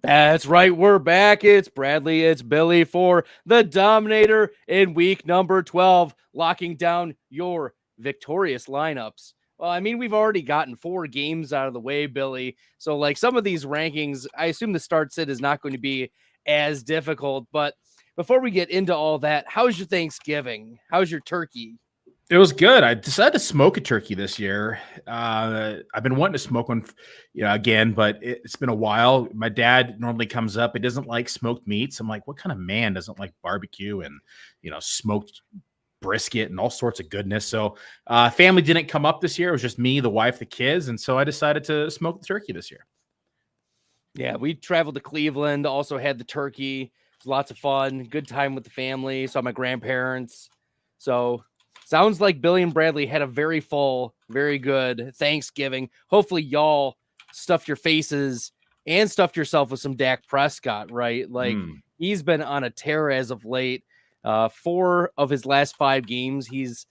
That's right. We're back. It's Bradley. It's Billy for the Dominator in week number 12, locking down your victorious lineups. Well, I mean, we've already gotten 4 games out of the way, Billy. So, like, some of these rankings, I assume the start sit is not going to be as difficult. But before we get into all that, how's your Thanksgiving? How's your turkey? It was good. I decided to smoke a turkey this year. I've been wanting to smoke one, again, but it's been a while. My dad normally comes up. He doesn't like smoked meats. I'm like, what kind of man doesn't like barbecue and, smoked brisket and all sorts of goodness? So family didn't come up this year. It was just me, the wife, the kids. And so I decided to smoke the turkey this year. Yeah, we traveled to Cleveland, also had the turkey. It was lots of fun, good time with the family, saw my grandparents. So sounds like Billy and Bradley had a very full, very good Thanksgiving. Hopefully y'all stuffed your faces and stuffed yourself with some Dak Prescott, right? Like he's been on a tear as of late. 4 of his last 5 games, he's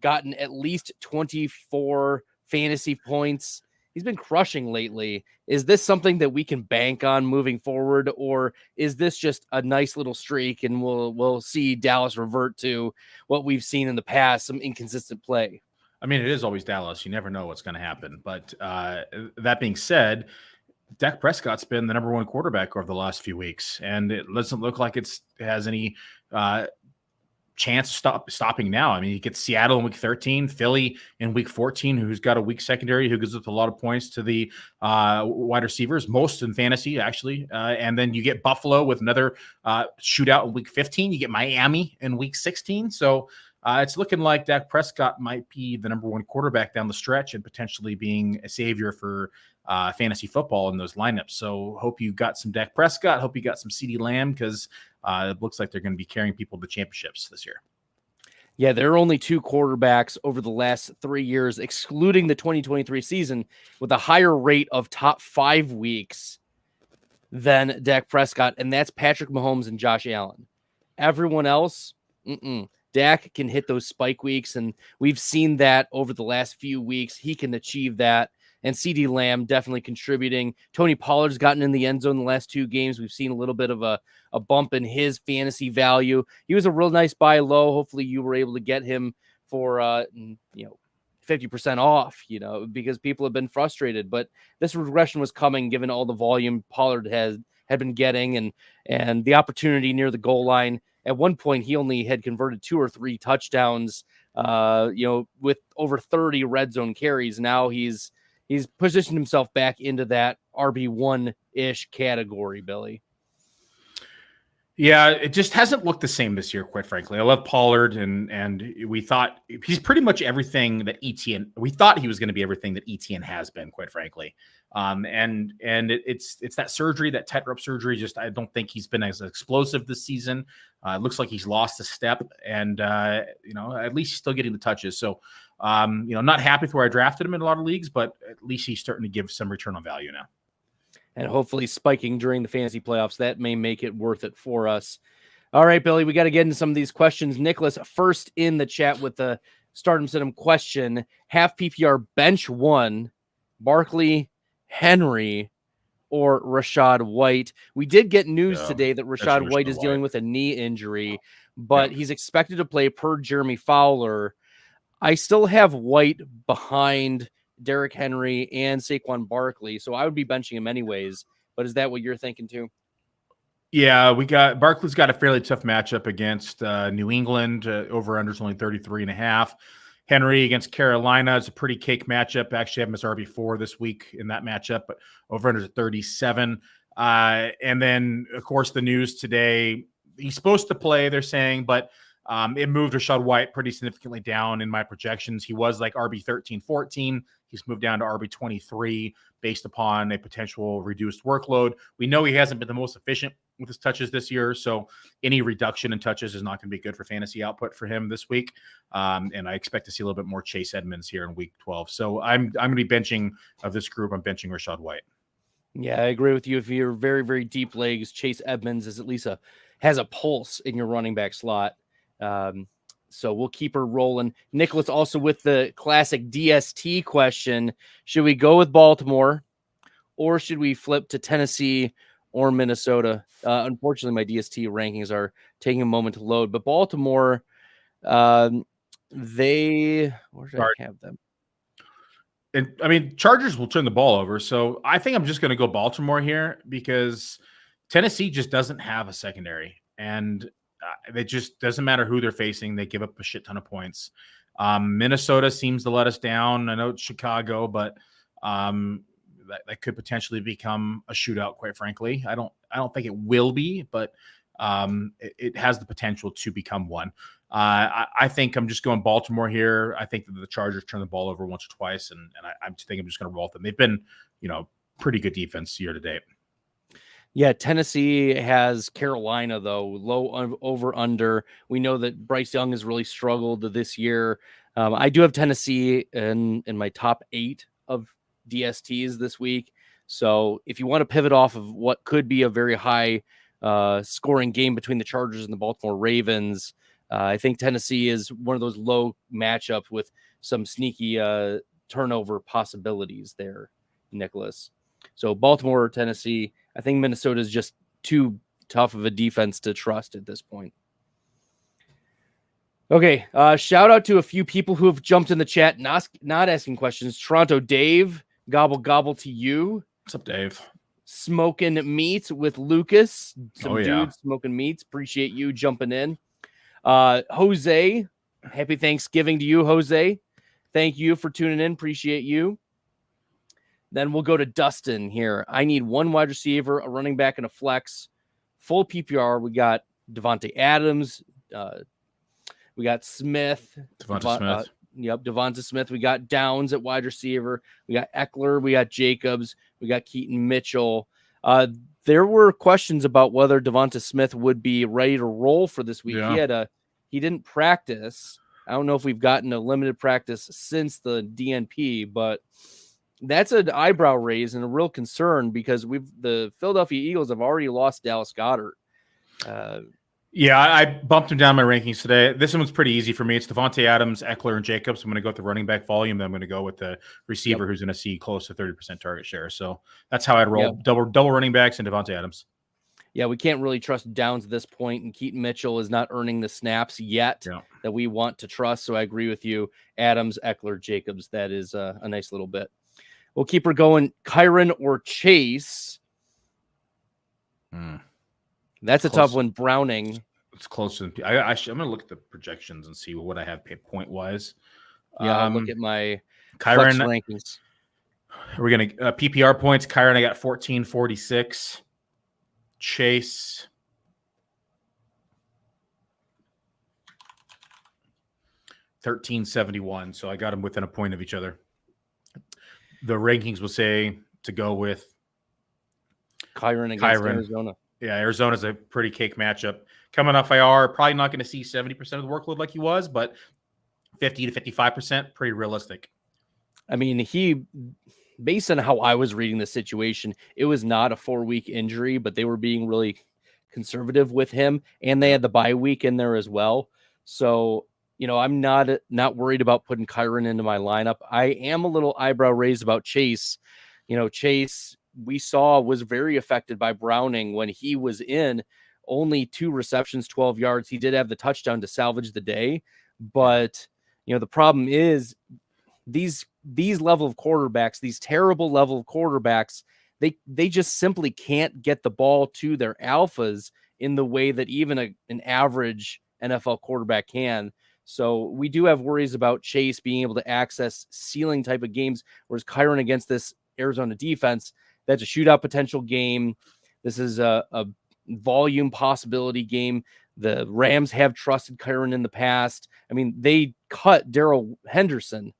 gotten at least 24 fantasy points. He's been crushing lately. Is this something that we can bank on moving forward, or is this just a nice little streak and we'll see Dallas revert to what we've seen in the past, some inconsistent play? I mean, it is always Dallas. You never know what's going to happen. But that being said, Dak Prescott's been the number 1 quarterback over the last few weeks, and it doesn't look like it has any chance of stopping now. I mean, you get Seattle in week 13, Philly in week 14, who's got a weak secondary, who gives up a lot of points to the wide receivers, most in fantasy, actually. And then you get Buffalo with another shootout in week 15. You get Miami in week 16. So it's looking like Dak Prescott might be the number 1 quarterback down the stretch and potentially being a savior for fantasy football in those lineups. So hope you got some Dak Prescott. Hope you got some CeeDee Lamb, because it looks like they're going to be carrying people to championships this year. Yeah, there are only 2 quarterbacks over the last 3 years, excluding the 2023 season, with a higher rate of top 5 weeks than Dak Prescott, and that's Patrick Mahomes and Josh Allen. Everyone else, Dak can hit those spike weeks, and we've seen that over the last few weeks. He can achieve that. And CeeDee Lamb definitely contributing. Tony Pollard's gotten in the end zone the last 2 games. We've seen a little bit of a bump in his fantasy value. He was a real nice buy low. Hopefully you were able to get him for 50% off, because people have been frustrated. But this regression was coming given all the volume Pollard had been getting and the opportunity near the goal line. At one point, he only had converted 2 or 3 touchdowns, with over 30 red zone carries. Now he's positioned himself back into that RB1-ish category, Billy. Yeah, it just hasn't looked the same this year, quite frankly. I love Pollard, and we thought he's pretty much everything that ETN. We thought he was going to be everything that ETN has been, quite frankly. It's that surgery, that tightrope surgery. Just I don't think he's been as explosive this season. It looks like he's lost a step, and at least he's still getting the touches. So, not happy with where I drafted him in a lot of leagues, but at least he's starting to give some return on value now. And hopefully spiking during the fantasy playoffs, that may make it worth it for us. All right, Billy, we got to get into some of these questions. Nicholas, first in the chat with the Stardom Sit-em question: half PPR bench 1, Barkley, Henry, or Rachaad White? We did get news today that Rachaad White is dealing with a knee injury, but he's expected to play per Jeremy Fowler. I still have White behind Derrick Henry and Saquon Barkley, so I would be benching him anyways. But is that what you're thinking too? Yeah, Barkley's got a fairly tough matchup against New England. Over-under's only 33.5. Henry against Carolina is a pretty cake matchup. Actually, I have him as RB4 this week in that matchup, but over-under 37. And then, of course, the news today, he's supposed to play, they're saying, but it moved Rachaad White pretty significantly down in my projections. He was like RB 13, 14. He's moved down to RB 23 based upon a potential reduced workload. We know he hasn't been the most efficient with his touches this year, so any reduction in touches is not going to be good for fantasy output for him this week. And I expect to see a little bit more Chase Edmonds here in week 12. So I'm going to be benching of this group. I'm benching Rachaad White. Yeah, I agree with you. If you're very, very deep leagues, Chase Edmonds is at least has a pulse in your running back slot. So we'll keep her rolling. Nicholas also with the classic DST question. Should we go with Baltimore or should we flip to Tennessee or Minnesota. Unfortunately, my DST rankings are taking a moment to load, but Baltimore, where did I have them? And I mean, Chargers will turn the ball over. So I think I'm just going to go Baltimore here because Tennessee just doesn't have a secondary. And it just doesn't matter who they're facing. They give up a shit ton of points. Minnesota seems to let us down. I know it's Chicago, but that could potentially become a shootout, quite frankly. I don't think it will be, but it has the potential to become one. I think I'm just going Baltimore here. I think that the Chargers turn the ball over once or twice, and I think I'm just going to roll with them. They've been, pretty good defense year to date. Yeah, Tennessee has Carolina, though, low over under. We know that Bryce Young has really struggled this year. I do have Tennessee in my top 8 of DSTs this week. So if you want to pivot off of what could be a very high scoring game between the Chargers and the Baltimore Ravens, I think Tennessee is one of those low matchups with some sneaky turnover possibilities there, Nicholas. So Baltimore or Tennessee, I think Minnesota is just too tough of a defense to trust at this point. Okay, shout out to a few people who have jumped in the chat, not asking questions. Toronto Dave, gobble to you. What's up, Dave? Smoking meats with Lucas. Some yeah. dudes smoking meats. Appreciate you jumping in. Jose, happy Thanksgiving to you, Jose. Thank you for tuning in. Appreciate you. Then we'll go to Dustin here. I need one wide receiver, a running back, and a flex. Full PPR. We got Devontae Adams. We got Smith. Devonta Smith. Devonta Smith. We got Downs at wide receiver. We got Eckler. We got Jacobs. We got Keaton Mitchell. There were questions about whether Devonta Smith would be ready to roll for this week. Yeah. He didn't practice. I don't know if we've gotten a limited practice since the DNP, but that's an eyebrow raise and a real concern because the Philadelphia Eagles have already lost Dallas Goedert. I bumped him down my rankings today. This one's pretty easy for me. It's Devontae Adams, Eckler, and Jacobs. I'm going to go with the running back volume. Then I'm going to go with the receiver who's going to see close to 30% target share. So that's how I'd roll. Double running backs and Devontae Adams. Yeah, we can't really trust Downs at this point, and Keaton Mitchell is not earning the snaps yet that we want to trust. So I agree with you. Adams, Eckler, Jacobs, that is a nice little bit. We'll keep her going. Kyren or Chase. That's a tough one. Browning. It's close. I'm going to look at the projections and see what I have point wise. I'll look at my Kyren rankings. We're going to PPR points. Kyren, I got 1446. Chase. $13.71. So I got them within a point of each other. The rankings will say to go with Kyren against Arizona. Yeah, Arizona's a pretty cake matchup. Coming off IR, probably not going to see 70% of the workload like he was, but 50 to 55%, pretty realistic. I mean, based on how I was reading the situation, it was not a 4-week injury, but they were being really conservative with him, and they had the bye week in there as well. So, I'm not worried about putting Kyren into my lineup. I am a little eyebrow raised about Chase. Chase, we saw, was very affected by Browning when he was in. Only 2 receptions, 12 yards. He did have the touchdown to salvage the day, but the problem is these level of quarterbacks, these terrible level of quarterbacks, they just simply can't get the ball to their alphas in the way that even an average NFL quarterback can. So we do have worries about Chase being able to access ceiling type of games, whereas Kyren against this Arizona defense, that's a shootout potential game. This is a volume possibility game. The Rams have trusted Kyren in the past. I mean, they cut Darrell Henderson.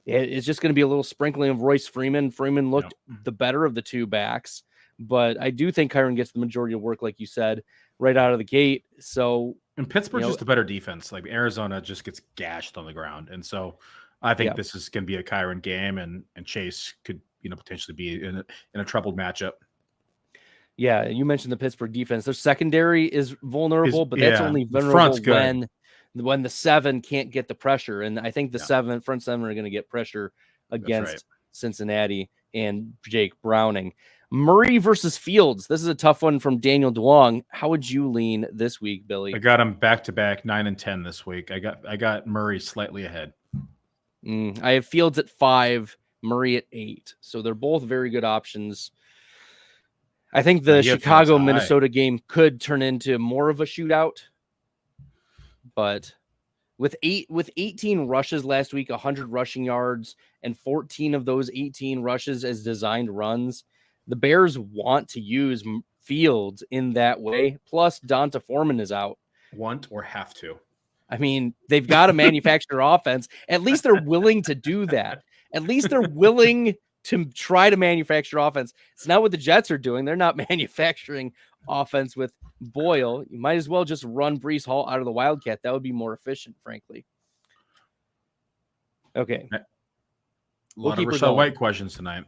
It's just going to be a little sprinkling of Royce Freeman. Freeman looked the better of the 2 backs, but I do think Kyren gets the majority of work, like you said, right out of the gate. So, and Pittsburgh's just a better defense. Like Arizona just gets gashed on the ground, and so I think this is going to be a Kyren game, and Chase could potentially be in a troubled matchup. Yeah, you mentioned the Pittsburgh defense. Their secondary is vulnerable, but that's only vulnerable when the 7 can't get the pressure. And I think the front 7 are going to get pressure against Cincinnati and Jake Browning. Murray versus Fields. This is a tough one from Daniel Duong. How would you lean this week, Billy? I got him back-to-back 9 and 10 this week. I got Murray slightly ahead. I have Fields at 5, Murray at 8. So they're both very good options. I think the Chicago-Minnesota game could turn into more of a shootout. But with 18 rushes last week, 100 rushing yards, and 14 of those 18 rushes as designed runs, the Bears want to use Fields in that way. Plus, Donta Foreman is out. Want or have to. I mean, they've got to manufacture offense. At least they're willing to do that. At least they're willing to try to manufacture offense. It's not what the Jets are doing. They're not manufacturing offense with Boyle. You might as well just run Breece Hall out of the Wildcat. That would be more efficient, frankly. Okay. A lot of Rachaad White questions tonight.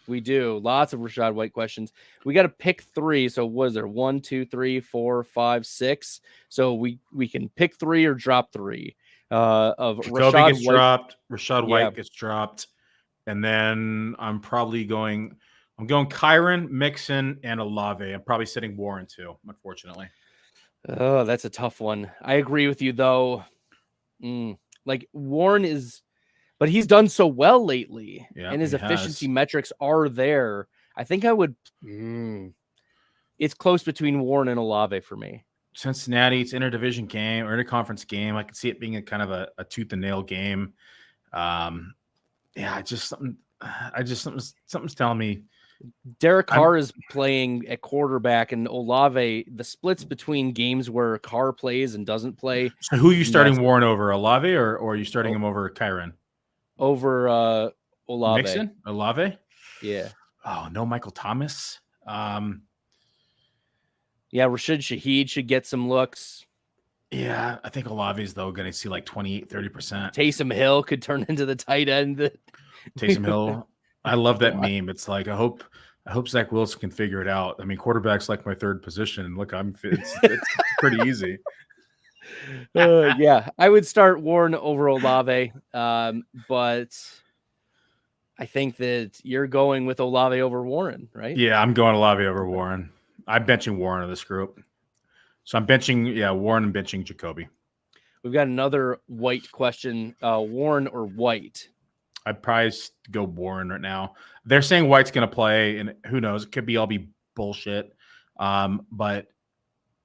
We do. Lots of Rachaad White questions. We got to pick 3. So what is there? 1, 2, 3, 4, 5, 6. So we can pick 3 or drop 3. Of Jacoby gets dropped. Rachaad White gets dropped. And then I'm going Kyren, Mixon, and Olave. I'm probably sitting Warren too, unfortunately. Oh, that's a tough one. I agree with you though. Like Warren is, but he's done so well lately, and his efficiency metrics are there. I think I would. It's close between Warren and Olave for me. Cincinnati, it's interdivision game or interconference game. I could see it being a kind of a tooth and nail game. Something's telling me. Derek Carr is playing at quarterback, and Olave. The splits between games where Carr plays and doesn't play. So who are you starting Warren over, Olave, or are you starting him over Kyren? Over Olave. Mixon? Olave? Yeah. Oh, no Michael Thomas? Yeah, Rashid Shaheed should get some looks. Yeah, I think Olave's, though, going to see like 28, 30%. Taysom Hill could turn into the tight end. Taysom Hill. I love that meme. It's like, I hope Zach Wilson can figure it out. I mean, quarterback's like my third position. And look, it's pretty easy. Yeah, I would start Warren over Olave, but I think that you're going with Olave over Warren, right? Yeah, I'm going Olave over Warren. I'm benching Warren in this group. So I'm benching, Warren and benching Jacoby. We've got another White question, Warren or White? I'd probably go Warren right now. They're saying White's going to play, and who knows? It could be all be bullshit. But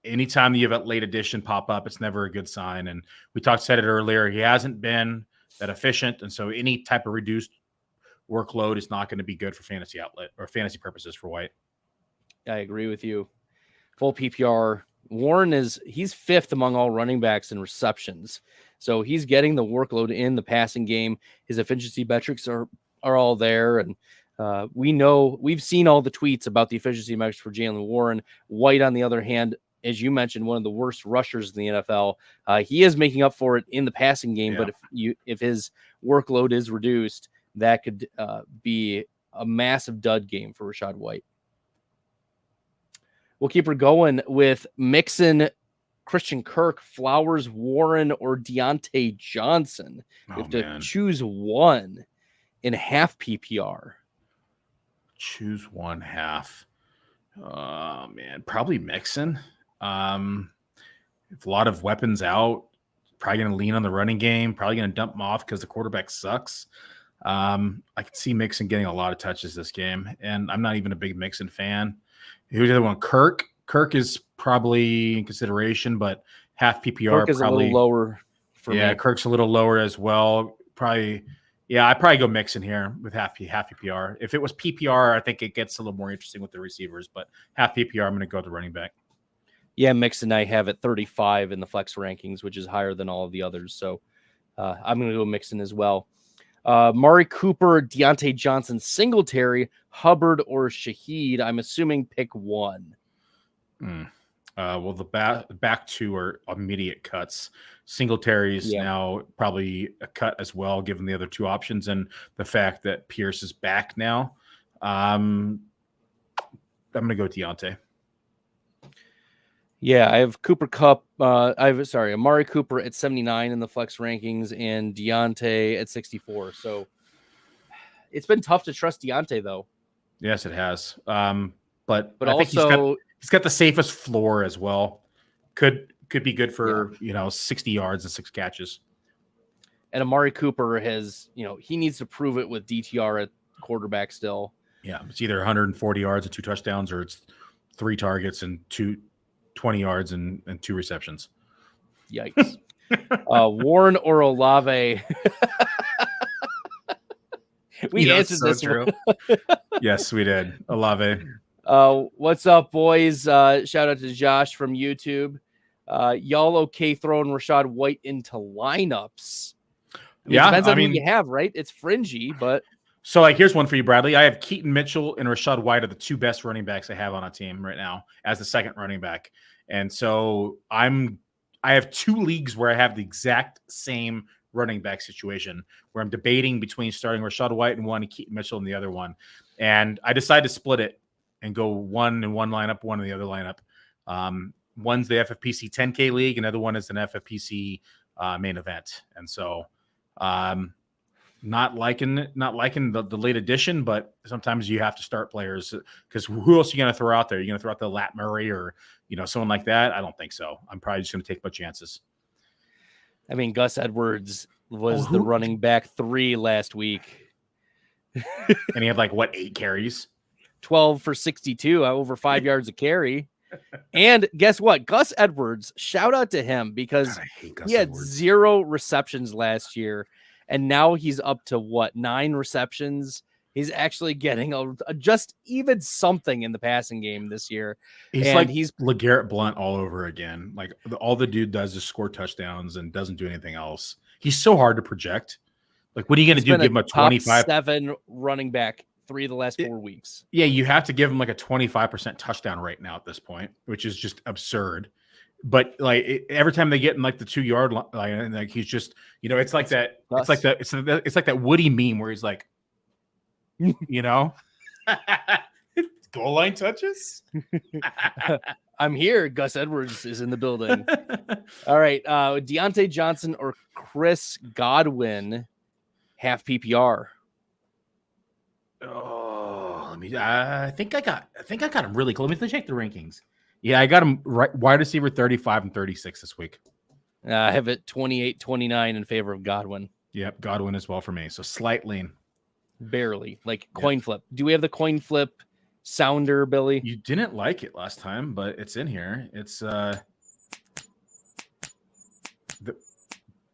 anytime you have a late addition pop up, it's never a good sign. And we said it earlier. He hasn't been that efficient, and so any type of reduced workload is not going to be good for fantasy outlet or fantasy purposes for White. I agree with you. Full PPR. Warren he's 5th among all running backs in receptions. So he's getting the workload in the passing game. His efficiency metrics are all there. And we've seen all the tweets about the efficiency metrics for Jaylen Warren. White, on the other hand, as you mentioned, one of the worst rushers in the NFL. He is making up for it in the passing game. Yeah. But if his workload is reduced, that could be a massive dud game for Rachaad White. We'll keep her going with Mixon, Christian Kirk, Flowers, Warren, or Deontay Johnson. You have to choose one in half PPR. Choose one half. Oh, man. Probably Mixon. If a lot of weapons out, probably going to lean on the running game, probably going to dump him off because the quarterback sucks. I could see Mixon getting a lot of touches this game, and I'm not even a big Mixon fan. Who's the other one? Kirk. Kirk is probably in consideration, but half PPR Kirk is probably a little lower for me. Yeah, Kirk's a little lower as well. Probably, I'd probably go Mixon here with half PPR. If it was PPR, I think it gets a little more interesting with the receivers, but half PPR, I'm going to go to running back. Yeah, Mixon I have at 35 in the flex rankings, which is higher than all of the others. So I'm going to go Mixon as well. Mari Cooper, Deontay Johnson, Singletary, Hubbard, or Shaheed. I'm assuming pick one. Well, the back two are immediate cuts. Singletary's now probably a cut as well, given the other two options and the fact that Pierce is back now. I'm going to go Deontay. Yeah, I have Amari Cooper at 79 in the flex rankings and Deontay at 64. So it's been tough to trust Deontay, though. Yes, it has. But I think also he's got the safest floor as well. Could be good for 60 yards and 6 catches. And Amari Cooper has, he needs to prove it with DTR at quarterback still. Yeah, it's either 140 yards and 2 touchdowns, or it's 3 targets and 20 yards and 2 receptions. Yikes. Warren or Olave? We answered this one. Yes, we did. Olave. What's up, boys? Shout out to Josh from YouTube. Y'all okay throwing Rachaad White into lineups? Depends on who you have, right? It's fringy, but so here's one for you, Bradley. I have Keaton Mitchell and Rachaad White are the 2 best running backs I have on a team right now as the second running back. And so I have 2 leagues where I have the exact same running back situation where I'm debating between starting Rachaad White in one and Keaton Mitchell in the other one. And I decided to split it and go one in one lineup, one in the other lineup. One's the FFPC 10K league, another one is an FFPC main event. And so not liking the late edition, but sometimes you have to start players because who else are you going to throw out there? You're going to throw out the Lat Murray or someone like that? I don't think so. I'm probably just going to take my chances. I mean, Gus Edwards was the running back 3 last week. And he had 8 carries? 12 for 62, over 5 yards a carry. And guess what? Gus Edwards, shout out to him because he had 0 receptions last year. And now he's up to 9 receptions. He's actually getting a just even something in the passing game this year. He's LeGarrette Blount all over again. All the dude does is score touchdowns and doesn't do anything else. He's so hard to project. What are you going to do? Give him a 25-7 running back 3 of the last 4 weeks. Yeah, you have to give him a 25% touchdown rate now at this point, which is just absurd. But every time they get in the 2-yard line, and he's just it's like that. It's like that Woody meme where he's like, goal line touches. I'm here. Gus Edwards is in the building. All right, Deontay Johnson or Chris Godwin, half PPR. Oh, I think I got him really close. Let me check the rankings. Yeah, I got him right wide receiver 35 and 36 this week. I have it 28-29 in favor of Godwin. Yep, Godwin as well for me. So slight lean. Barely. Coin flip. Do we have the coin flip sounder, Billy? You didn't like it last time, but it's in here. It's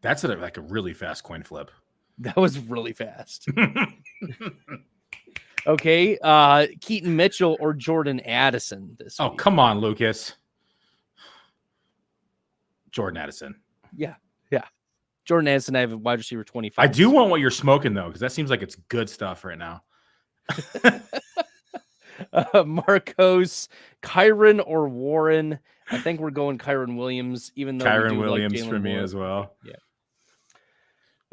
that's a really fast coin flip. That was really fast. Okay, Keaton Mitchell or Jordan Addison this week? Oh, come on, Lucas. Jordan Addison. Yeah. Jordan Addison, I have a wide receiver 25. I do want what you're smoking, though, because that seems like it's good stuff right now. Marcos, Kyron or Warren? I think we're going Kyron Williams, even though Kyron Williams for me as well. Yeah.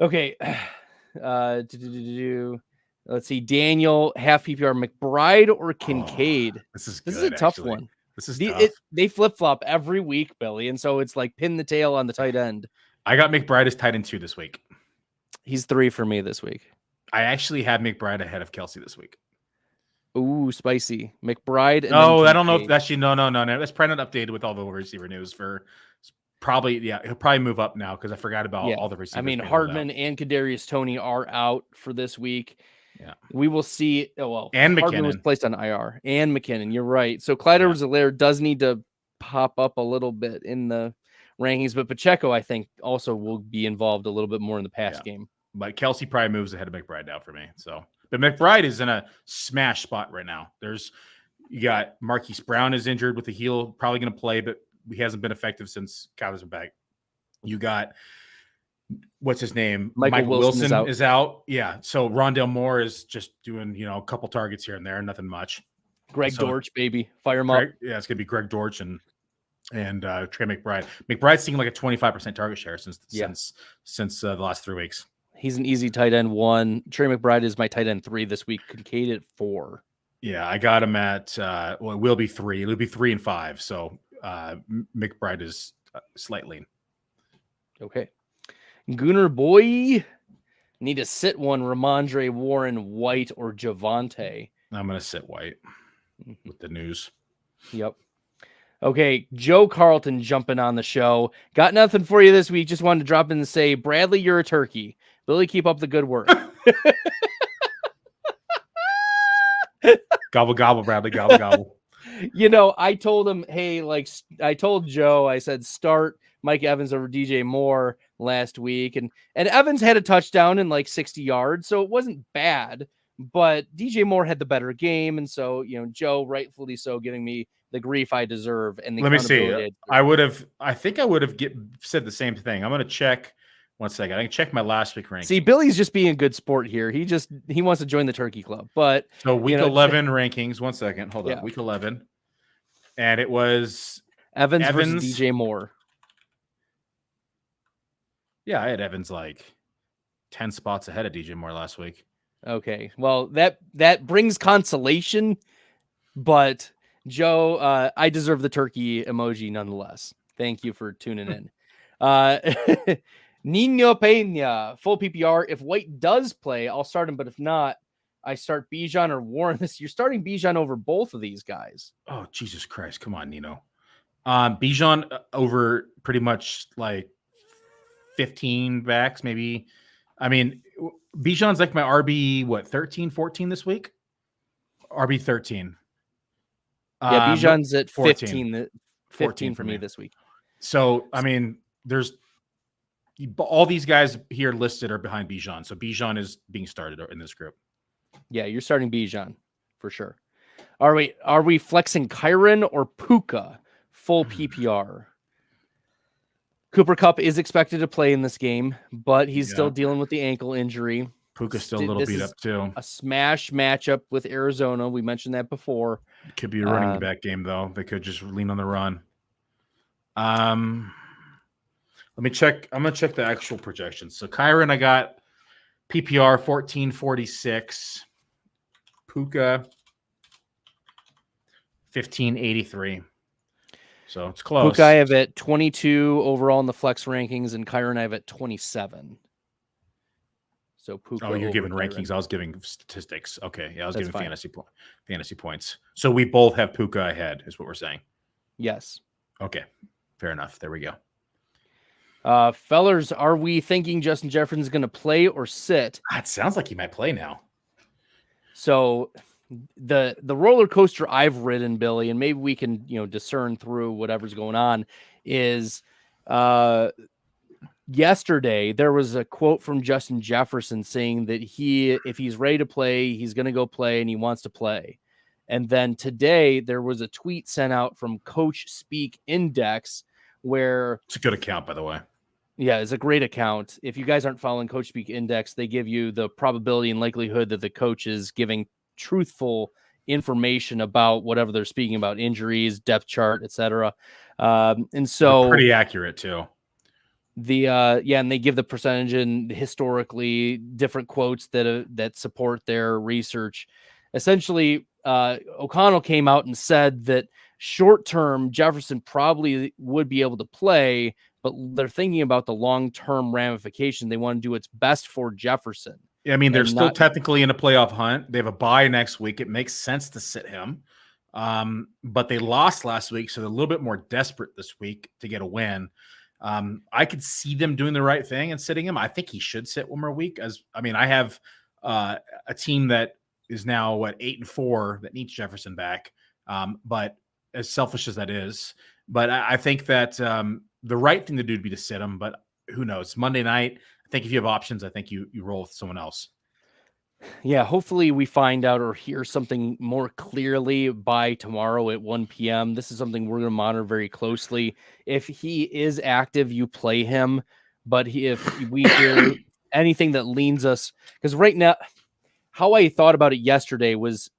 Okay. Let's see. Daniel, half PPR, McBride or Kincaid? This is a tough one. This is tough. They flip-flop every week, Billy, and so it's pin the tail on the tight end. I got McBride as tight end 2 this week. He's 3 for me this week. I actually had McBride ahead of Kelsey this week. Ooh, spicy. McBride. Oh, I don't know if actually no. That's probably not updated with all the receiver news for probably. Yeah, he'll probably move up now because I forgot about all the receivers. I mean, Hardman and Kadarius Toney are out for this week. Yeah, we will see. And Hardman was placed on IR, and McKinnon. You're right. So Clyde Edwards-Helaire does need to pop up a little bit in the rankings, but Pacheco, I think, also will be involved a little bit more in the pass game. But Kelsey probably moves ahead of McBride now for me. So, but McBride is in a smash spot right now. You got Marquise Brown is injured with the heel, probably going to play, but he hasn't been effective since Kyler's been back. You got what's his name? Michael Wilson is out. Yeah. So Rondale Moore is just doing, a couple targets here and there, nothing much. Greg Dortch, baby. Fire him up. Yeah, it's gonna be Greg Dortch and Trey McBride. McBride's seeing a 25% target share since the last 3 weeks. He's an easy tight end 1. Trey McBride is my tight end 3 this week. Kincaid at 4. Yeah, I got him at it will be 3. It'll be 3 and 5. So McBride is slight lean. Okay. Gooner boy, need to sit one. Ramondre, Warren, White, or Javonte. I'm going to sit White with the news. Yep. Okay, Joe Carlton jumping on the show. Got nothing for you this week. Just wanted to drop in and say, Bradley, you're a turkey. Billy, keep up the good work. Gobble, gobble, Bradley, gobble, gobble. You know, I told him, hey, like, I told Joe, I said, start Mike Evans over DJ Moore last week. And Evans had a touchdown in like 60 yards, so it wasn't bad. But DJ Moore had the better game. And so, you know, Joe, rightfully so, giving me the grief I deserve. And the Let me see. I think I would have said the same thing. I'm going to check. 1 second. I can check my last week ranking. See, Billy's just being a good sport here. He wants to join the turkey club. But so week 11 rankings. 1 second. Hold on. Week 11. And it was Evans versus DJ Moore. Yeah, I had Evans like 10 spots ahead of DJ Moore last week. Okay. Well, that brings consolation, but Joe, I deserve the turkey emoji nonetheless. Thank you for tuning in. Nino Pena, full PPR. If White does play, I'll start him, but if not, I start Bijan or Warren. You're starting Bijan over both of these guys. Oh, Jesus Christ. Come on, Nino. Bijan over pretty much like 15 backs, maybe. I mean, Bijan's like my RB, 13, 14 this week? RB 13. Yeah, Bijan's at 14. 15 for me this week. So, I mean, there's all these guys here listed are behind Bijan. So Bijan is being started in this group. Yeah, you're starting Bijan for sure. Are we flexing Kyron or Puka full PPR? Cooper Kupp is expected to play in this game, but he's still dealing with the ankle injury. Puka's still a little beat up too. A smash matchup with Arizona. We mentioned that before. It could be a running back game though. They could just lean on the run. Let me check. I'm going to check the actual projections. So Kyron, I got PPR 1446. Puka 1583. So it's close. Puka I have at 22 overall in the flex rankings, and Kyron I have at 27. So Puka. Oh, you're giving rankings. I was giving statistics. Okay. Yeah, I was giving fantasy points. So we both have Puka ahead, is what we're saying. Yes. Okay. Fair enough. There we go. Fellers, are we thinking Justin Jefferson's going to play or sit? It sounds like he might play now. So the roller coaster I've ridden, Billy, and maybe we can, discern through whatever's going on, is yesterday there was a quote from Justin Jefferson saying that if he's ready to play, he's going to go play and he wants to play. And then today there was a tweet sent out from Coach Speak Index where it's a good account, by the way. Yeah, it's a great account. If you guys aren't following Coach Speak Index, they give you the probability and likelihood that the coach is giving truthful information about whatever they're speaking about, injuries, depth chart, etc. And so they're pretty accurate too. And they give the percentage and historically different quotes that support their research. Essentially, O'Connell came out and said that short term Jefferson probably would be able to play, but they're thinking about the long-term ramification. They want to do what's best for Jefferson. Yeah, I mean, they're still technically in a playoff hunt. They have a bye next week. It makes sense to sit him. But they lost last week, so they're a little bit more desperate this week to get a win. I could see them doing the right thing and sitting him. I think he should sit one more week. I have a team that is now 8-4 that needs Jefferson back. But as selfish as that is, but I think that the right thing to do would be to sit him. But who knows? Monday night, I think if you have options, I think you roll with someone else. Yeah, hopefully we find out or hear something more clearly by tomorrow at 1 p.m. This is something we're going to monitor very closely. If he is active, you play him. But if we hear anything that leans us, because right now, how I thought about it yesterday was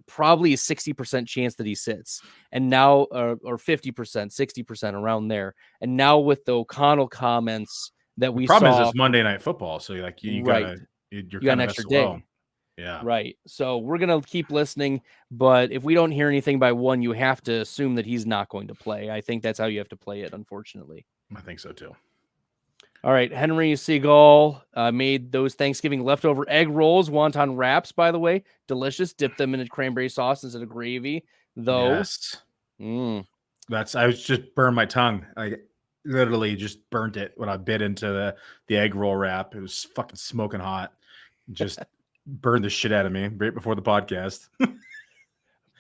probably a 60% chance that he sits, and now or 50%, 60% around there. And now with the O'Connell comments that we saw, is it's Monday Night Football, so you got an extra day. Yeah, right. So we're gonna keep listening, but if we don't hear anything by 1, you have to assume that he's not going to play. I think that's how you have to play it, unfortunately. I think so too. All right, Henry Seagal made those Thanksgiving leftover egg rolls, wonton wraps, by the way. Delicious. Dip them in cranberry sauce instead of gravy, though. Yes. Mm. I was just burned my tongue. I literally just burnt it when I bit into the egg roll wrap. It was fucking smoking hot. Just burned the shit out of me right before the podcast.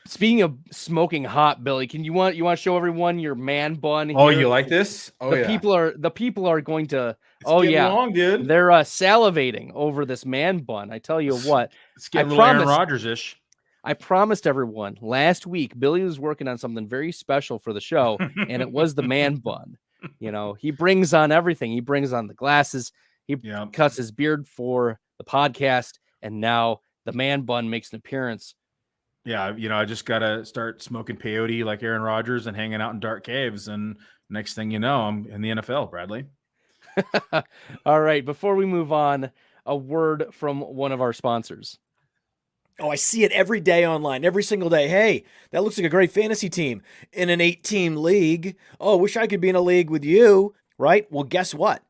Speaking of smoking hot, Billy, you want to show everyone your man bun here? Oh, you like this? Oh, the people are going to It's getting long, dude. They're salivating over this man bun. I tell you what. It's getting a little Aaron Rodgers-ish. I promised everyone last week Billy was working on something very special for the show, and it was the man bun. You know, he brings on everything. He brings on the glasses. He cuts his beard for the podcast, and now the man bun makes an appearance. Yeah, I just got to start smoking peyote like Aaron Rodgers and hanging out in dark caves. And next thing you know, I'm in the NFL, Bradley. All right. Before we move on, a word from one of our sponsors. Oh, I see it every day online, every single day. Hey, that looks like a great fantasy team in an 8-team league. Oh, wish I could be in a league with you, right? Well, guess what?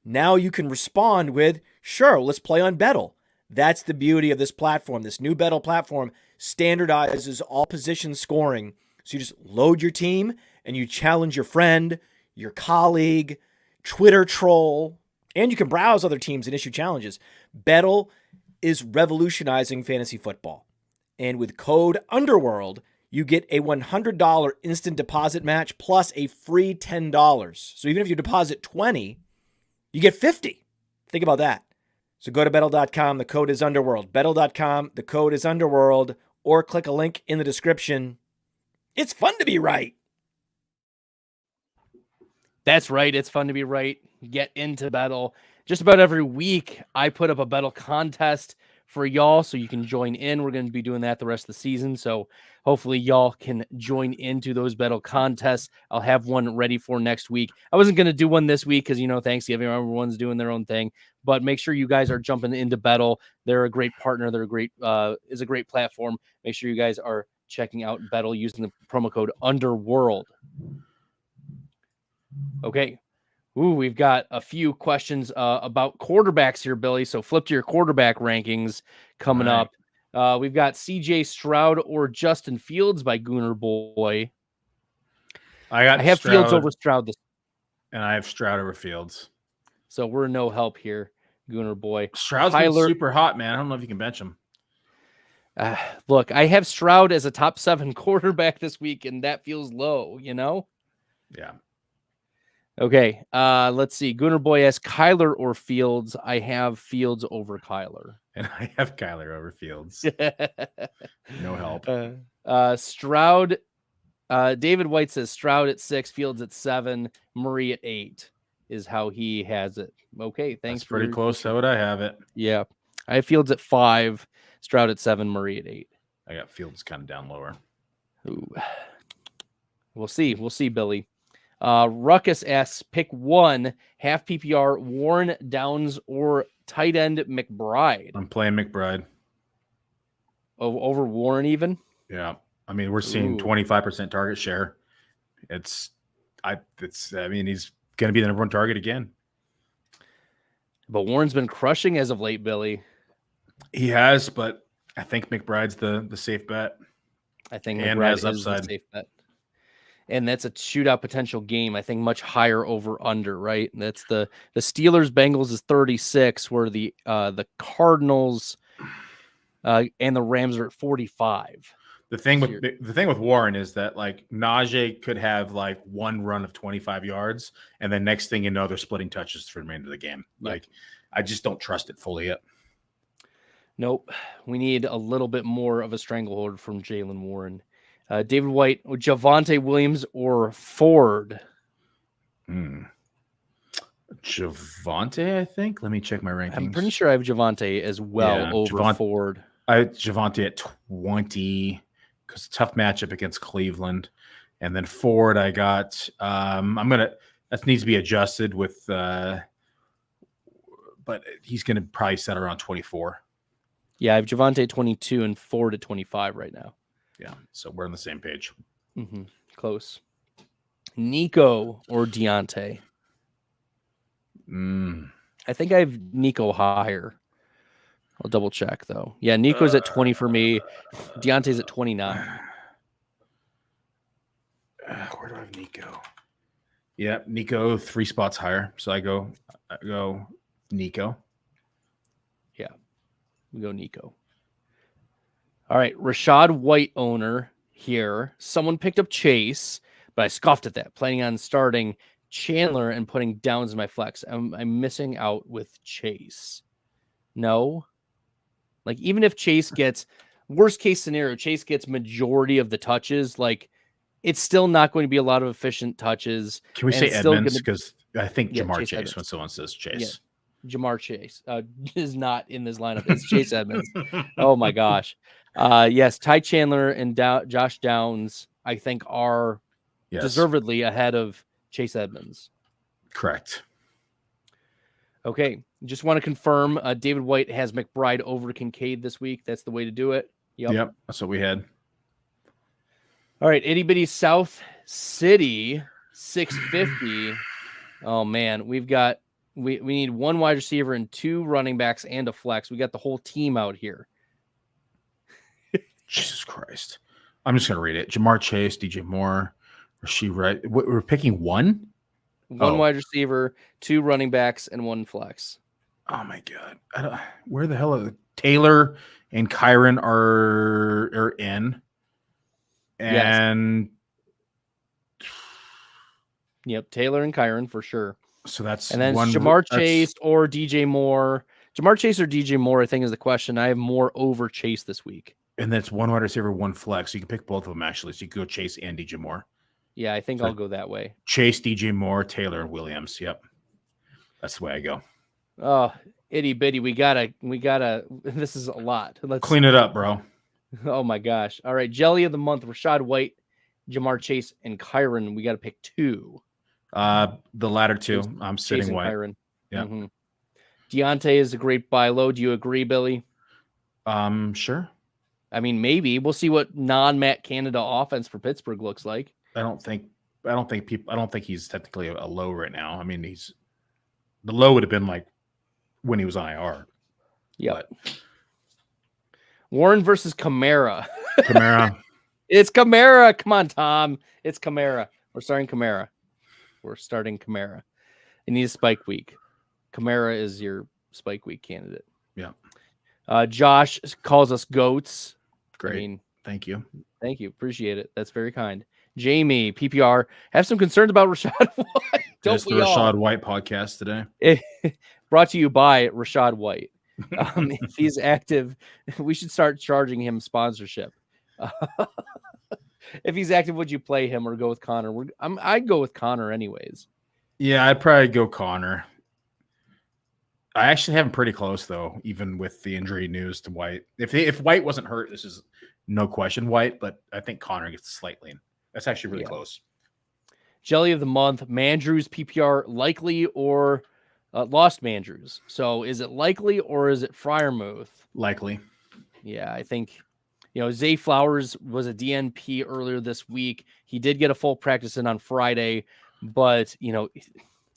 Now you can respond with, sure, let's play on Bettle. That's the beauty of this platform. This new Bettle platform standardizes all position scoring. So you just load your team and you challenge your friend, your colleague, Twitter troll, and you can browse other teams and issue challenges. Bettle is revolutionizing fantasy football. And with code Underworld, you get a $100 instant deposit match plus a free $10. So even if you deposit $20, you get $50. Think about that. So go to Bettle.com. The code is Underworld. Bettle.com. The code is Underworld. Or click a link in the description. It's fun to be right. That's right. It's fun to be right. Get into Bettle. Just about every week, I put up a Bettle contest for y'all so you can join in. We're going to be doing that the rest of the season. So hopefully y'all can join into those Bettle contests. I'll have one ready for next week. I wasn't going to do one this week because, Thanksgiving, everyone's doing their own thing. But make sure you guys are jumping into Bettle. They're a great partner. They're is a great platform. Make sure you guys are checking out Bettle using the promo code Underworld. Okay. Ooh, we've got a few questions about quarterbacks here, Billy. So flip to your quarterback rankings coming up. We've got CJ Stroud or Justin Fields by Gooner Boy. I have Stroud, Fields over Stroud. And I have Stroud over Fields. So we're no help here, Gooner Boy. Stroud's been super hot, man. I don't know if you can bench him. Look, I have Stroud as a top 7 quarterback this week, and that feels low, Yeah. Okay, let's see. Gooner Boy asks Kyler or Fields. I have Fields over Kyler. And I have Kyler over Fields. No help. Stroud. David White says Stroud at 6, Fields at 7, Murray at 8 is how he has it. Okay, thanks. That's pretty close. How would I have it? Yeah, I have Fields at 5, Stroud at 7, Murray at 8. I got Fields kind of down lower. Ooh. We'll see, Billy. Ruckus asks, pick one, half PPR, Warren, Downs, or tight end McBride. I'm playing McBride. Over Warren even? Yeah. I mean, we're seeing 25% target share. He's going to be the number one target again. But Warren's been crushing as of late, Billy. He has, but I think McBride's the safe bet. I think and McBride has is the upside. safe bet. And that's a shootout potential game. I think much higher over under, right? And that's the Steelers Bengals is 36, where the Cardinals and the Rams are at 45. The thing with Warren is that like Najee could have like one run of 25 yards, and then next thing you know, they're splitting touches for the remainder of the game. Yep. Like I just don't trust it fully yet. Nope. We need a little bit more of a stranglehold from Jalen Warren. David White, Javonte Williams, or Ford? Javonte, I think. Let me check my rankings. I'm pretty sure I have Javonte as well over Ford. I have Javonte at 20 because tough matchup against Cleveland. And then Ford, I got that needs to be adjusted with but he's gonna probably set around 24. Yeah, I have Javonte at 22 and Ford at 25 right now. Yeah, so we're on the same page. Close. Nico or Deontay? I think I have Nico higher. I'll double check though. Yeah, Nico's at 20 for me. Deontay's at 29. Where do I have Nico? Yeah, Nico 3 spots higher. So I go Nico. Yeah, we go Nico. All right, Rashad White owner here. Someone picked up Chase, but I scoffed at that, planning on starting Chandler and putting Downs in my flex. I'm missing out with Chase. No. Like, even if Chase gets, worst case scenario, Chase gets majority of the touches, like, it's still not going to be a lot of efficient touches. Can we say Edmonds? Because I think Jamar Chase Edmonds. when someone says Chase. Yeah. Jamar Chase is not in this lineup. It's Chase Edmonds. Oh, my gosh. Yes, Ty Chandler and Josh Downs, I think, are deservedly ahead of Chase Edmonds. Correct. Okay, just want to confirm David White has McBride over Kincaid this week. That's the way to do it. Yep, that's what we had. All right, itty bitty South City 650. Oh man, we need 1 wide receiver and 2 running backs and a flex. We got the whole team out here. Jesus Christ. I'm just gonna read it. Jamar Chase, DJ Moore. Is she right? We're picking 1? 1 wide receiver, 2 running backs, and 1 flex. Oh my god! Where the hell are Taylor and Kyron are in? And yep, Taylor and Kyron for sure. So that's and then Jamar Chase or DJ Moore. Jamar Chase or DJ Moore, I think, is the question. I have Moore over Chase this week. And that's 1 wide receiver, 1 flex. So you can pick both of them actually. So you can go Chase and DJ Moore. Yeah, I think I'll go that way. Chase, DJ Moore, Taylor, and Williams. Yep. That's the way I go. Oh, itty bitty. We gotta, this is a lot. Let's clean it up, bro. Oh my gosh. All right. Jelly of the month, Rashad White, Jamar Chase, and Kyron. We got to pick 2. The latter 2. I'm sitting White. Kyron. Yeah. Mm-hmm. Deontay is a great buy low. Do you agree, Billy? Sure. I mean, maybe we'll see what non-Matt Canada offense for Pittsburgh looks like. I don't think he's technically a low right now. I mean, the low would have been like when he was on IR. Yeah. Warren versus Kamara. It's Kamara. Come on, Tom. It's Kamara. We're starting Kamara. It needs a spike week. Kamara is your spike week candidate. Yeah. Josh calls us goats. Great. I mean, thank you. Appreciate it. That's very kind. Jamie, PPR, have some concerns about Rashad White. It's the Rashad White podcast today. Brought to you by Rashad White. If he's active, we should start charging him sponsorship. If he's active, would you play him or go with Connor? I'd go with Connor anyways. Yeah, I'd probably go Connor. I actually have him pretty close, though, even with the injury news to White. If White wasn't hurt, this is no question White, but I think Connor gets slightly. That's actually really close. Jelly of the month, Mandrews PPR likely or lost Mandrews. So is it likely or is it Freiermuth? Likely. Yeah, I think, Zay Flowers was a DNP earlier this week. He did get a full practice in on Friday, but,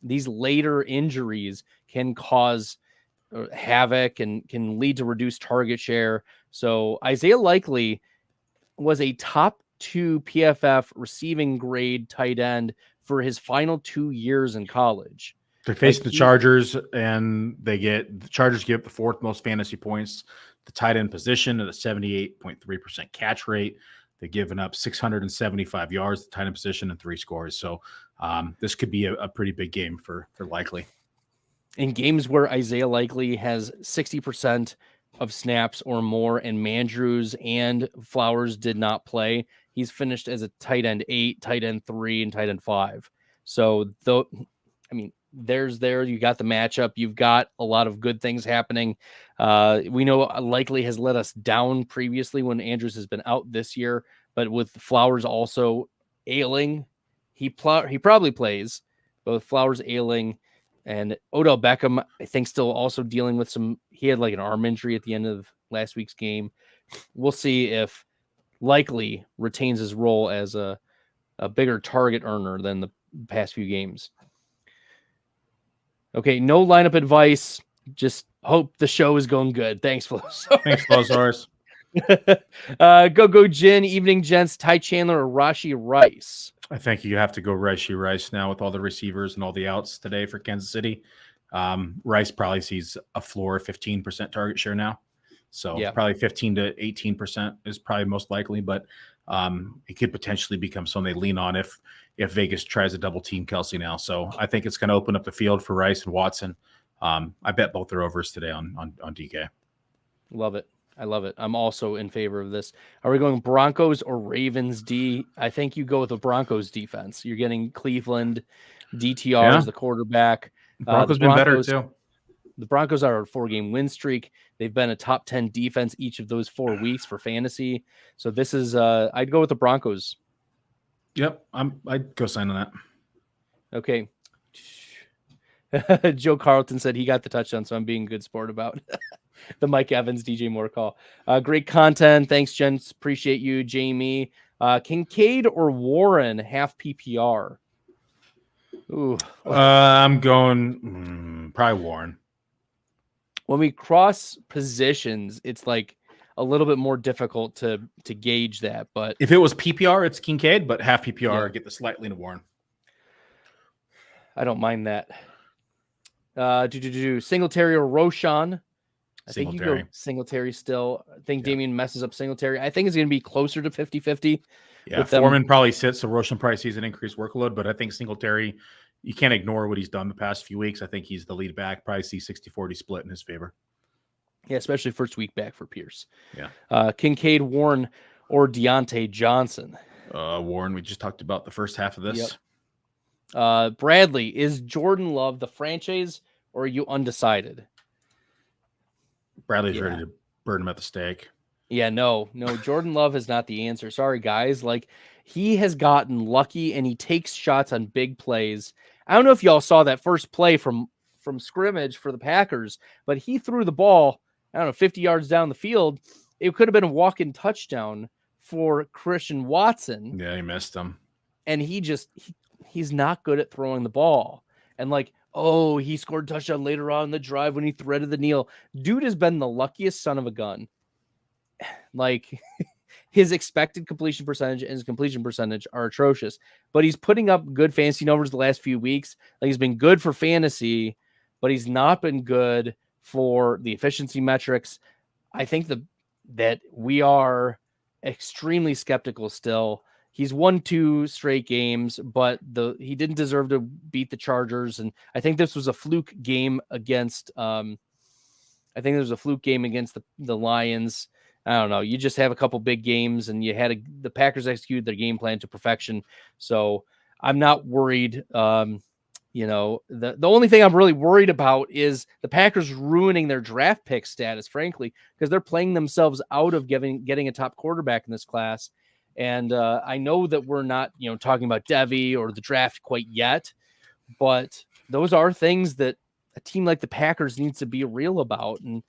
these later injuries can cause havoc and can lead to reduced target share. So Isaiah Likely was a top 2 PFF receiving grade tight end for his final 2 years in college. They're facing the Chargers, and the Chargers give up the 4th most fantasy points, the tight end position at a 78.3% catch rate. They've given up 675 yards, the tight end position, and 3 scores. So this could be a pretty big game for Likely. In games where Isaiah Likely has 60% of snaps or more, and Mandrews and Flowers did not play, he's finished as a tight end 8, tight end 3, and tight end 5. So, you got the matchup. You've got a lot of good things happening. We know Likely has let us down previously when Andrews has been out this year, but with Flowers also ailing, he probably plays. But with Flowers ailing and Odell Beckham, I think, still also dealing with he had like an arm injury at the end of last week's game. We'll see if Likely retains his role as a bigger target earner than the past few games. Okay, no lineup advice. Just hope the show is going good. Thanks, Flosaurus. Thanks, Flosaurus. Go Jin, Evening Gents, Ty Chandler, or Rashi Rice. I think you have to go Rice now with all the receivers and all the outs today for Kansas City. Rice probably sees a floor 15% target share now. So probably 15 to 18% is probably most likely, but it could potentially become something they lean on if Vegas tries to double team Kelsey now. So I think it's going to open up the field for Rice and Watson. I bet both their overs today on DK. Love it. I love it. I'm also in favor of this. Are we going Broncos or Ravens D? I think you go with the Broncos defense. You're getting Cleveland, DTR as the quarterback. Broncos been better too. The Broncos are a 4-game win streak. They've been a top 10 defense each of those 4 weeks for fantasy. So this is I'd go with the Broncos. Yep, I'd go sign on that. Okay. Joe Carlton said he got the touchdown, so I'm being a good sport about the Mike Evans, DJ Moore call. Great content. Thanks, gents. Appreciate you, Jamie. Kincaid or Warren, half PPR? Ooh. I'm going probably Warren. When we cross positions, it's like a little bit more difficult to gauge that. But if it was PPR, it's Kincaid, but half PPR, get the slightly to Warren. I don't mind that. Singletary or Roshan? I think you go Singletary still. I think Damian messes up Singletary. I think it's going to be closer to 50-50. Yeah, Foreman probably sits, so Roshan probably sees an increased workload, but I think Singletary, you can't ignore what he's done the past few weeks. I think he's the lead back. Probably see 60-40 split in his favor. Yeah, especially first week back for Pierce. Yeah. Kincaid, Warren, or Deontay Johnson? Warren, we just talked about the first half of this. Yep. Bradley, is Jordan Love the franchise, or are you undecided? Bradley's ready to burn him at the stake. Yeah, no, Jordan Love is not the answer. Sorry, guys. Like, he has gotten lucky and he takes shots on big plays. I don't know if y'all saw that first play from scrimmage for the Packers, but he threw the ball, 50 yards down the field. It could have been a walk-in touchdown for Christian Watson. Yeah, he missed him. And he's not good at throwing the ball. And he scored a touchdown later on in the drive when he threaded the needle. Dude has been the luckiest son of a gun. His expected completion percentage and his completion percentage are atrocious, but he's putting up good fantasy numbers the last few weeks. He's been good for fantasy, but he's not been good for the efficiency metrics. I think that we are extremely skeptical still. He's won 2 straight games, but he didn't deserve to beat the Chargers. And I think this was a fluke game against the Lions. I don't know. You just have a couple big games, and the Packers executed their game plan to perfection. So I'm not worried. The only thing I'm really worried about is the Packers ruining their draft pick status, frankly, because they're playing themselves out of getting a top quarterback in this class. And I know that we're not, talking about Devy or the draft quite yet, but those are things that a team like the Packers needs to be real about. And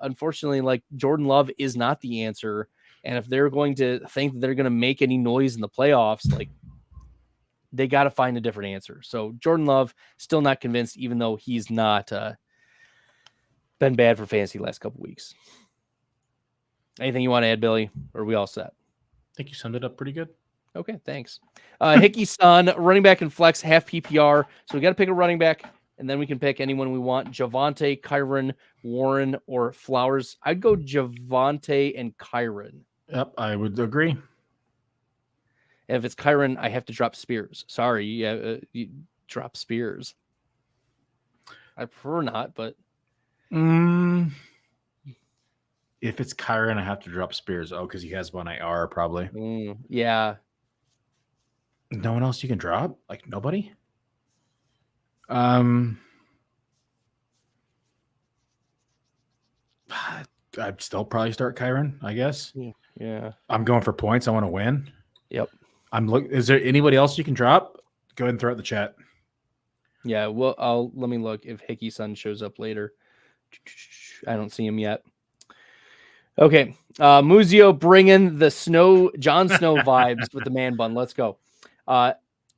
unfortunately, Jordan Love is not the answer. And if they're going to think that they're going to make any noise in the playoffs, they got to find a different answer. So Jordan Love, still not convinced, even though he's not been bad for fantasy last couple weeks. Anything you want to add, Billy? Or are we all set? I think you summed it up pretty good. Okay, thanks. Hickey's son, running back and flex, half PPR. So we got to pick a running back, and then we can pick anyone we want. Javonte, Kyron, Warren, or Flowers. I'd go Javonte and Kyron. Yep, I would agree. And if it's Kyron, I have to drop Spears. Sorry, you drop Spears. I prefer not, but... If it's Kyron, I have to drop Spears. Oh, because he has one IR probably. Yeah. No one else you can drop? Nobody? I'd still probably start Kyron, I guess. Yeah. I'm going for points. I want to win. Yep. Is there anybody else you can drop? Go ahead and throw it in the chat. Yeah, well, let me look if Hickey's son shows up later. I don't see him yet. Okay, Muzio bringing the Jon Snow vibes with the man bun. Let's go.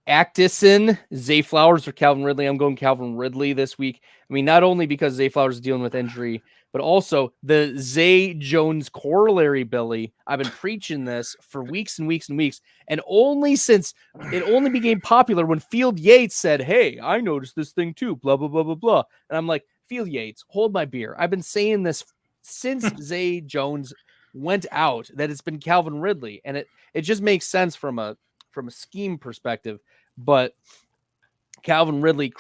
Actison, Zay Flowers, or Calvin Ridley. I'm going Calvin Ridley this week. I mean, not only because Zay Flowers is dealing with injury, but also the Zay Jones corollary, Billy. I've been preaching this for weeks and weeks and weeks. And only since it only became popular when Field Yates said, hey, I noticed this thing too, blah, blah, blah, blah, blah. And I'm like, Field Yates, hold my beer. I've been saying this since Zay Jones went out, that it's been Calvin Ridley. And it just makes sense from a scheme perspective. But Calvin Ridley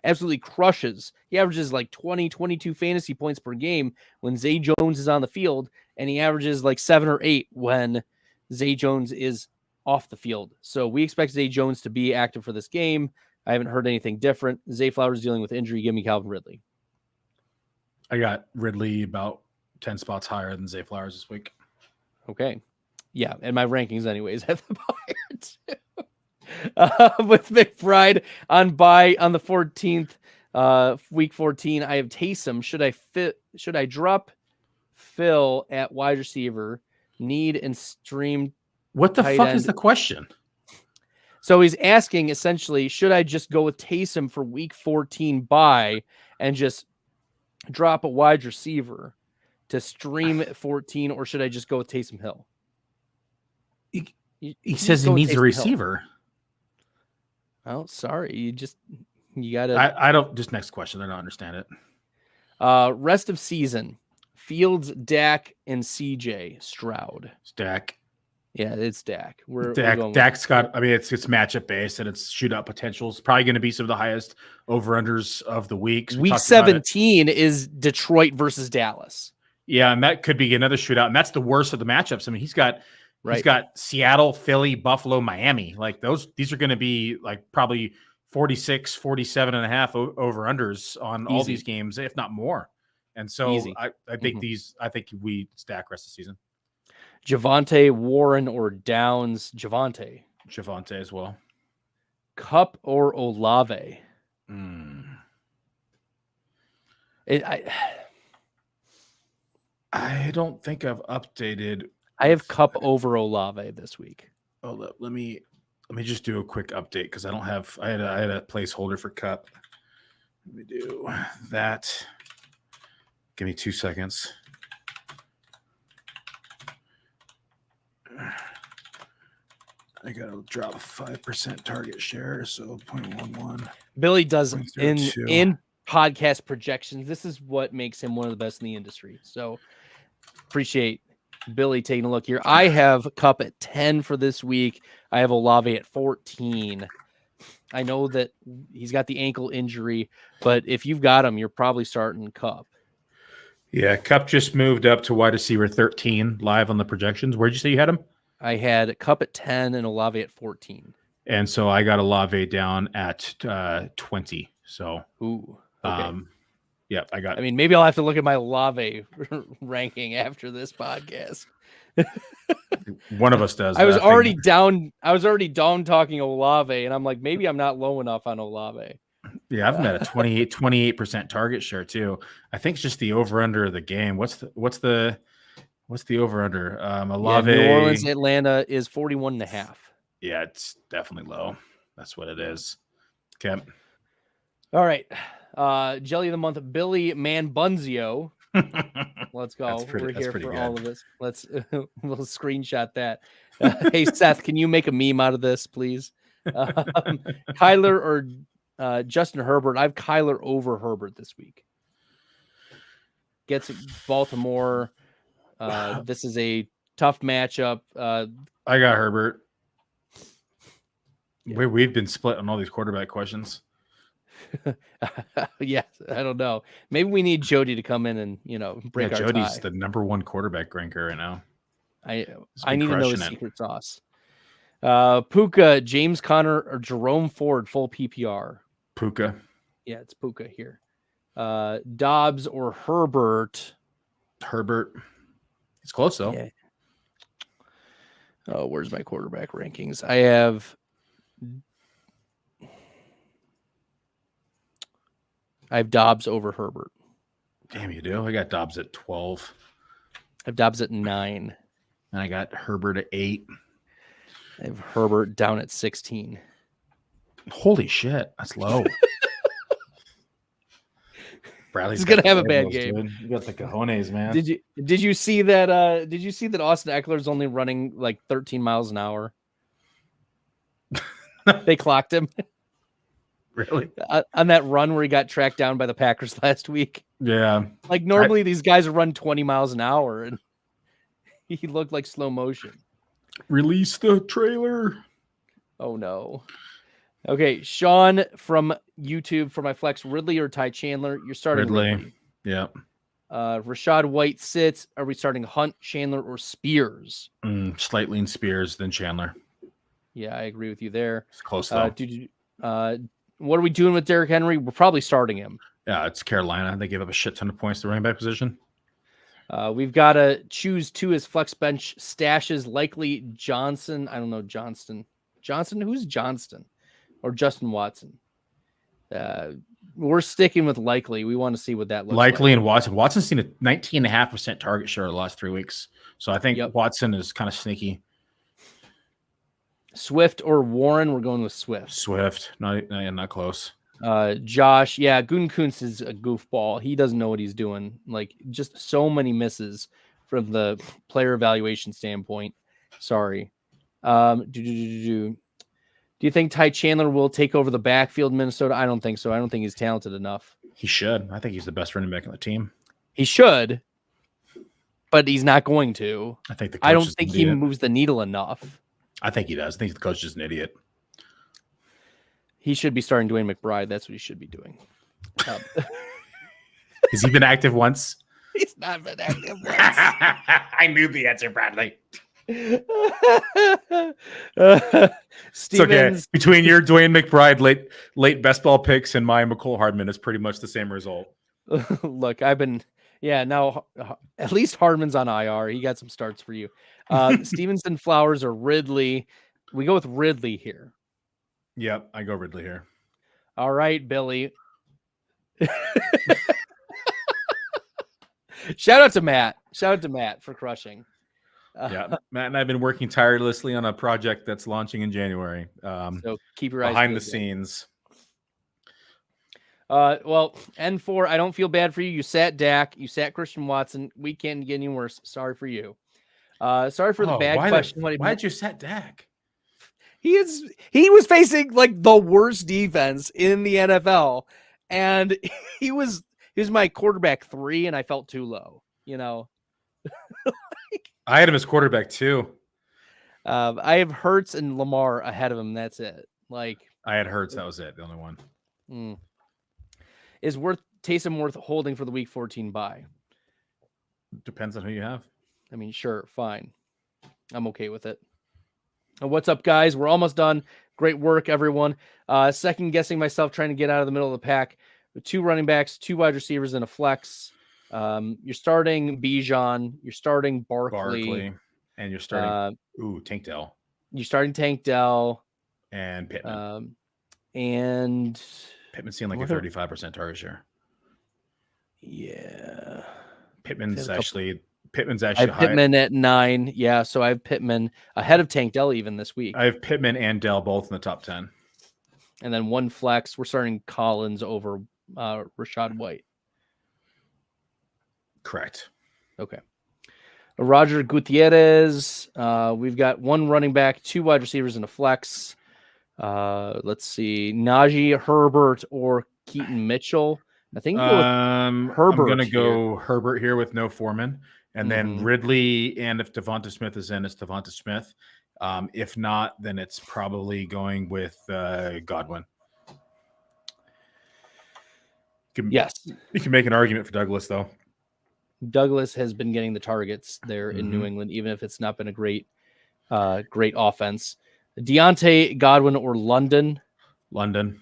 absolutely crushes. He averages like 20, 22 fantasy points per game when Zay Jones is on the field, and he averages like 7 or 8 when Zay Jones is off the field. So we expect Zay Jones to be active for this game. I haven't heard anything different. Zay Flowers dealing with injury. Give me Calvin Ridley. I got Ridley about 10 spots higher than Zay Flowers this week. Okay. Yeah, and my rankings anyways have the higher too. With McBride on bye on the 14th, week 14, I have Taysom. Should I drop Phil at wide receiver? Need and stream. What the fuck is the question? So he's asking essentially, should I just go with Taysom for week 14 bye and just drop a wide receiver to stream at 14, or should I just go with Taysom Hill? He says he needs a receiver. Hill. Oh, sorry. You gotta. I don't. Just next question. I don't understand it. Rest of season: Fields, Dak, and CJ Stroud. Dak. Yeah, it's Dak. Dak's got. I mean, it's matchup based and it's shootout potential. It's probably going to be some of the highest over/unders of the week. Week 17 is Detroit versus Dallas. Yeah, and that could be another shootout, and that's the worst of the matchups. I mean, he's got Seattle, Philly, Buffalo, Miami. Like these are going to be like probably 46, 47 and a half over-unders on all these games, if not more. And so I think I think we stack rest of the season. Javonte, Warren, or Downs? Javonte as well. Cup or Olave? I don't think I've updated. I have Cup over Olave this week. Hold up. Let me just do a quick update because I don't have. I had a placeholder for Cup. Let me do that. Give me 2 seconds. I gotta drop 5% target share, so 0.11. Billy does in podcast projections. This is what makes him one of the best in the industry. So appreciate Billy taking a look here. I have Cup at 10 for this week. I have Olave at 14. I know that he's got the ankle injury, but if you've got him, you're probably starting Cup. Yeah, Cup just moved up to wide receiver 13 live on the projections. Where'd you say you had him? I had Cup at 10 and Olave at 14. And so I got Olave down at 20. So, okay. Yeah, I got. I mean, maybe I'll have to look at my Olave ranking after this podcast. One of us does. I was already down talking Olave, and I'm like, maybe I'm not low enough on Olave. Yeah, I've got a 28% target share too. I think it's just the over under of the game. What's the over under? Olave. New Orleans, Atlanta is 41.5. Yeah, it's definitely low. That's what it is. Okay. All right. Jelly of the month, Billy Manbunzio. Let's go. We're here for good. All of this. We'll screenshot that. Hey, Seth, can you make a meme out of this, please? Kyler or Justin Herbert. I have Kyler over Herbert this week. Gets Baltimore. This is a tough matchup. I got Herbert. Yeah. We've been split on all these quarterback questions. Yeah, I don't know. Maybe we need Jody to come in and break our Jody's tie. the number one quarterback ranker right now. I need to know his secret sauce. Puka, James Conner, or Jerome Ford, full PPR. Puka. Yeah, it's Puka here. Dobbs or Herbert. Herbert. It's close though. Yeah. Oh, where's my quarterback rankings? I have Dobbs over Herbert. Damn, you do? I got Dobbs at 12. I have Dobbs at 9. And I got Herbert at 8. I have Herbert down at 16. Holy shit, that's low. Bradley's He's gonna got the have a bad huevos, game. dude. You got the cojones, man. Did you see that? Did you see that Austin Eckler's only running like 13 miles an hour? They clocked him. Really? On that run where he got tracked down by the Packers last week. Yeah. Like normally these guys run 20 miles an hour, and he looked like slow motion. Release the trailer. Oh no. Okay, Sean from YouTube for my flex, Ridley or Ty Chandler. You're starting Ridley. Yeah. Rashad White sits. Are we starting Hunt, Chandler, or Spears? Slightly in Spears than Chandler. Yeah, I agree with you there. It's close though. What are we doing with Derrick Henry? We're probably starting him. Yeah, it's Carolina. They gave up a shit ton of points to running back position. We've got to choose two as flex bench stashes. Likely Johnson. I don't know Johnston. Who's Johnston? Or Justin Watson. We're sticking with likely. We want to see what that looks like. Likely and Watson. Watson's seen a 19.5% target share the last 3 weeks. So I think Watson is kind of sneaky. Swift or Warren? We're going with Swift. Swift. Not close. Josh. Yeah, Gutekunst is a goofball. He doesn't know what he's doing. Like, just so many misses from the player evaluation standpoint. Sorry. Do you think Ty Chandler will take over the backfield in Minnesota? I don't think so. I don't think he's talented enough. He should. I think he's the best running back on the team. He should, but he's not going to. I don't think he moves the needle enough. I think he does. I think the coach is an idiot. He should be starting Dwayne McBride. That's what he should be doing. Has he been active once? He's not been active once. I knew the answer, Bradley. Stevens. It's okay. Between your Dwayne McBride late best ball picks and my McCole Hardman, it's pretty much the same result. Look, now at least Hardman's on IR. He got some starts for you. Stevenson, Flowers, or Ridley. We go with Ridley here. Yep, I go Ridley here. All right, Billy. Shout out to Matt for crushing. Yeah, Matt and I have been working tirelessly on a project that's launching in January. So keep your eyes behind the scenes. Well, N4, I don't feel bad for you. You sat Dak, you sat Christian Watson. We can't get any worse. Sorry for you. Sorry for the bad question. Why did you set Dak? He was facing like the worst defense in the NFL, and he was my quarterback 3, and I felt too low. You know. I had him as quarterback 2. I have Hurts and Lamar ahead of him. That's it. Like I had Hurts. That was it. The only one. Is Taysom worth holding for the Week 14 bye? Depends on who you have. I mean, sure, fine. I'm okay with it. What's up, guys? We're almost done. Great work, everyone. Second guessing myself, trying to get out of the middle of the pack. With 2 running backs, 2 wide receivers, and a flex. You're starting Bijan. You're starting Barkley. And you're starting Tank Dell. You're starting Tank Dell. And Pittman. And Pittman's seeing like a 35% target share. Yeah. Pittman's actually I have high. Pittman at 9. Yeah, so I have Pittman ahead of Tank Dell even this week. I have Pittman and Dell both in the top 10. And then 1 flex. We're starting Collins over Rashad White. Correct. Okay. Roger Gutierrez. We've got 1 running back, 2 wide receivers, and a flex. Let's see. Najee, Herbert, or Keaton Mitchell. I think Herbert. I'm going to go Herbert here with no Foreman. And then Ridley, and if Devonta Smith is in, it's Devonta Smith. If not, then it's probably going with Godwin. Yes. You can make an argument for Douglas, though. Douglas has been getting the targets there in New England, even if it's not been a great offense. Deontay, Godwin, or London? London.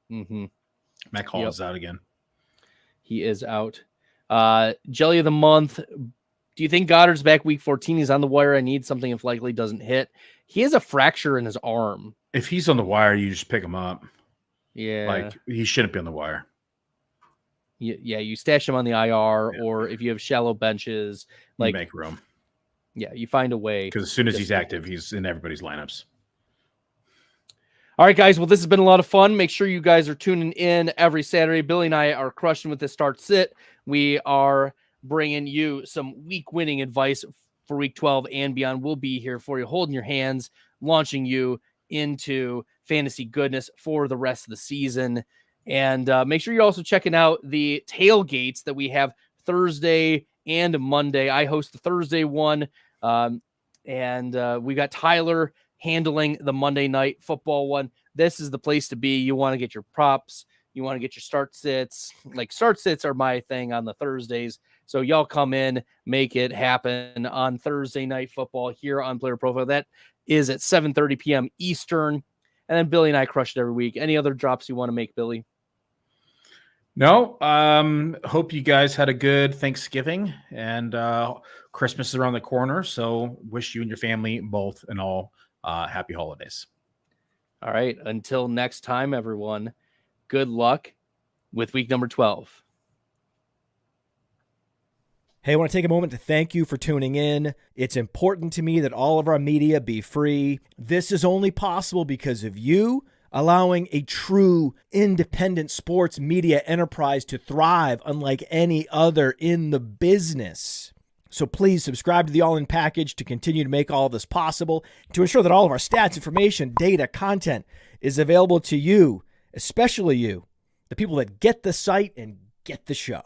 Matt Hall is out again. He is out. Jelly of the month. Do you think Goddard's back Week 14? He's on the wire. I need something if likely doesn't hit. He has a fracture in his arm. If he's on the wire, you just pick him up. Yeah. Like, he shouldn't be on the wire. Yeah, you stash him on the IR, or if you have shallow benches, like you make room. Yeah, you find a way. Because as soon as he's active, he's in everybody's lineups. All right, guys. Well, this has been a lot of fun. Make sure you guys are tuning in every Saturday. Billy and I are crushing with the start sit. We are bringing you some week-winning advice for Week 12 and beyond. We'll be here for you, holding your hands, launching you into fantasy goodness for the rest of the season. And make sure you're also checking out the tailgates that we have Thursday and Monday. I host the Thursday one, and we got Tyler handling the Monday night football one. This is the place to be. You want to get your props. You want to get your start sits. Like, start sits are my thing on the Thursdays. So y'all come in, make it happen on Thursday night football here on Player Profile. That is at 7:30 p.m. Eastern. And then Billy and I crush it every week. Any other drops you want to make, Billy? No. Hope you guys had a good Thanksgiving, and Christmas is around the corner. So wish you and your family both and all happy holidays. All right. Until next time, everyone, good luck with week number 12. Hey, I want to take a moment to thank you for tuning in. It's important to me that all of our media be free. This is only possible because of you allowing a true independent sports media enterprise to thrive unlike any other in the business. So please subscribe to the All In Package to continue to make all of this possible, to ensure that all of our stats, information, data, content is available to you, especially you, the people that get the site and get the show.